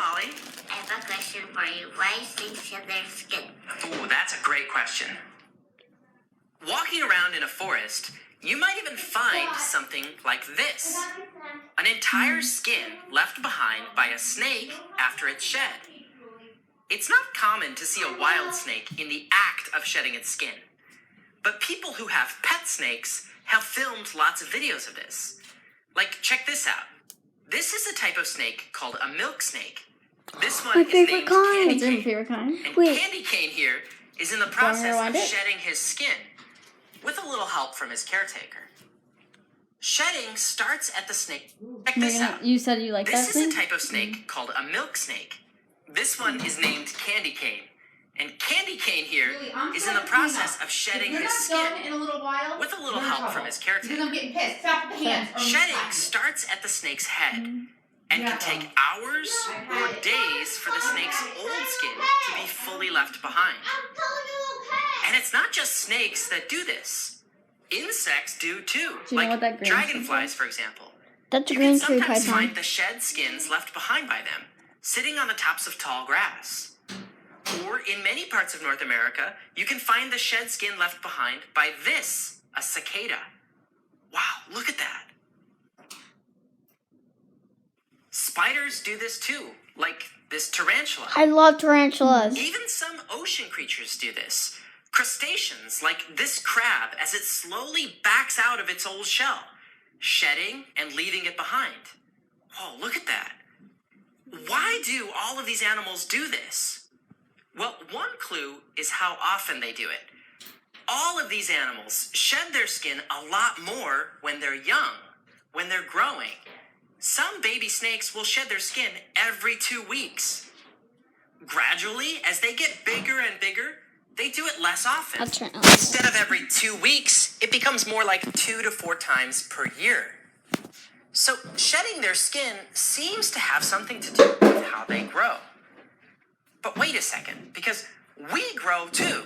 Molly. I have a question for you. Why snakes shed their skin? Ooh, that's a great question. Walking around in a forest, you might even find something like this. An entire skin left behind by a snake after it's shed. It's not common to see a wild snake in the act of shedding its skin. But people who have pet snakes have filmed lots of videos of this. Like, check this out. This is a type of snake called a milk snake. This one is named Candy Cane. Your favorite kind? And Candy Cane here is in the process of shedding his skin with a little help from his caretaker. Shedding starts at the snake. Check this out. You said you like that This is thing? a type of snake called a milk snake. This one is named Candy Cane. And Candy Cane here is in the process of shedding his skin with a little help from his caretaker. Because I'm getting pissed. Stop the hands. Shedding starts at the snake's head and can take hours or days for the snake's old skin to be fully left behind. And it's not just snakes that do this. Insects do too, Do you know what that like green dragonflies, for example. That's a You green can tree sometimes python. find the shed skins left behind by them, sitting on the tops of tall grass. Or in many parts of North America, you can find the shed skin left behind by this, a cicada. Wow, look at that. Spiders do this too, like this tarantula. I love tarantulas. Even some ocean creatures do this. Crustaceans, like this crab, as it slowly backs out of its old shell, shedding and leaving it behind. Whoa, look at that. Why do all of these animals do this? Well, one clue is how often they do it. All of these animals shed their skin a lot more when they're young, when they're growing. Some baby snakes will shed their skin every 2 weeks. Gradually, as they get bigger and bigger, they do it less often. I'll turn it on. Instead of every 2 weeks, it becomes more like 2 to 4 times per year. So shedding their skin seems to have something to do with how they grow. But wait a second, because we grow too,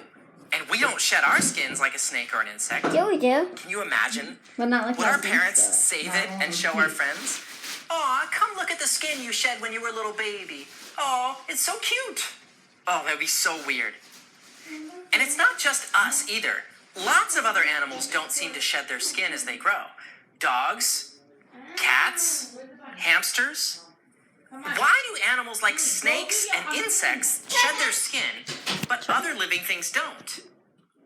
and we don't shed our skins like a snake or an insect. Yeah, we do. Can you imagine? But not like Would how our snakes parents do it. save it and show our friends? Aw, come look at the skin you shed when you were a little baby. Aw, it's so cute. Oh, that'd be so weird. And it's not just us either. Lots of other animals don't seem to shed their skin as they grow. Dogs, cats, hamsters. Why do animals like snakes and insects shed their skin, but other living things don't?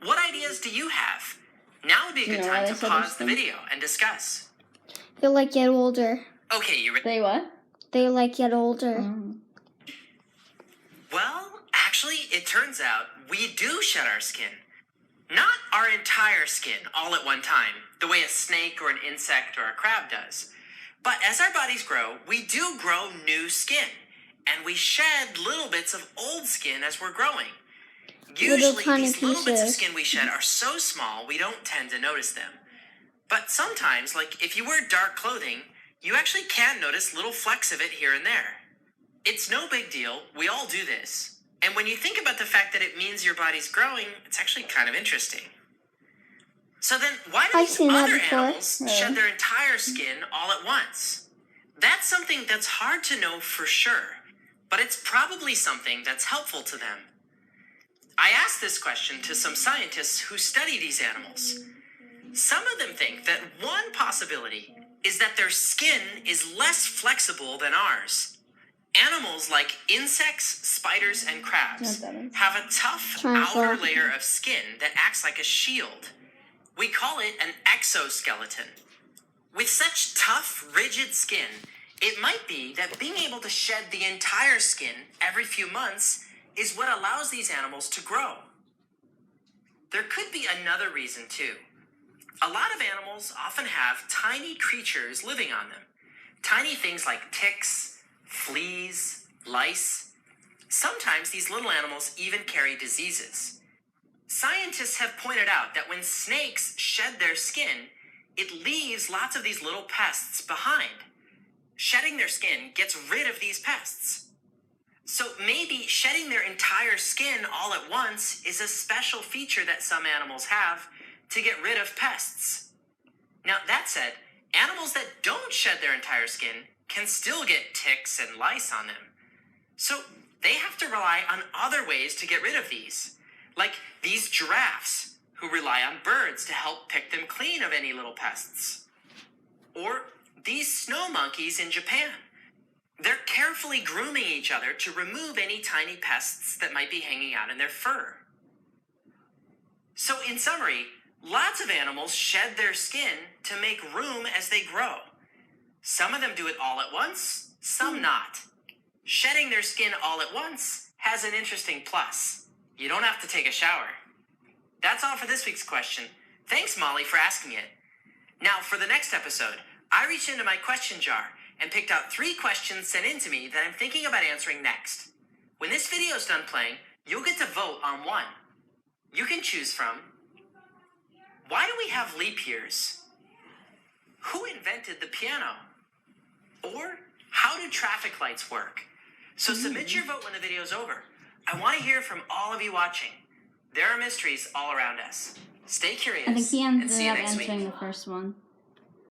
What ideas do you have? Now would be a good time to pause the video and discuss. They like get older. Okay, you ready? They what? They like get older. Well, actually, it turns out we do shed our skin. Not our entire skin all at one time, the way a snake or an insect or a crab does. But as our bodies grow, we do grow new skin. And we shed little bits of old skin as we're growing. Usually, these little bits of skin we shed are so small we don't tend to notice them. But sometimes, like if you wear dark clothing, you actually can notice little flecks of it here and there. It's no big deal. We all do this. And when you think about the fact that it means your body's growing, it's actually kind of interesting. So then, why do these other animals shed their entire skin all at once? That's something that's hard to know for sure, but it's probably something that's helpful to them. I asked this question to some scientists who study these animals. Some of them think that one possibility is that their skin is less flexible than ours. Animals like insects, spiders, and crabs have a tough outer layer of skin that acts like a shield. We call it an exoskeleton. With such tough, rigid skin, it might be that being able to shed the entire skin every few months is what allows these animals to grow. There could be another reason too. A lot of animals often have tiny creatures living on them. Tiny things like ticks, fleas, lice. Sometimes these little animals even carry diseases. Scientists have pointed out that when snakes shed their skin, it leaves lots of these little pests behind. Shedding their skin gets rid of these pests. So maybe shedding their entire skin all at once is a special feature that some animals have to get rid of pests. Now, that said, animals that don't shed their entire skin can still get ticks and lice on them. So they have to rely on other ways to get rid of these, like these giraffes who rely on birds to help pick them clean of any little pests. Or these snow monkeys in Japan. They're carefully grooming each other to remove any tiny pests that might be hanging out in their fur. So in summary, lots of animals shed their skin to make room as they grow. Some of them do it all at once, some not. Shedding their skin all at once has an interesting plus. You don't have to take a shower. That's all for this week's question. Thanks, Molly, for asking it. Now, for the next episode, I reached into my question jar and picked out 3 questions sent in to me that I'm thinking about answering next. When this video is done playing, you'll get to vote on one. You can choose from: why do we have leap years? Who invented the piano? Or how do traffic lights work? So submit your vote when the video's over. I want to hear from all of you watching. There are mysteries all around us. Stay curious. I think he and ended see you up next week. answering the first one.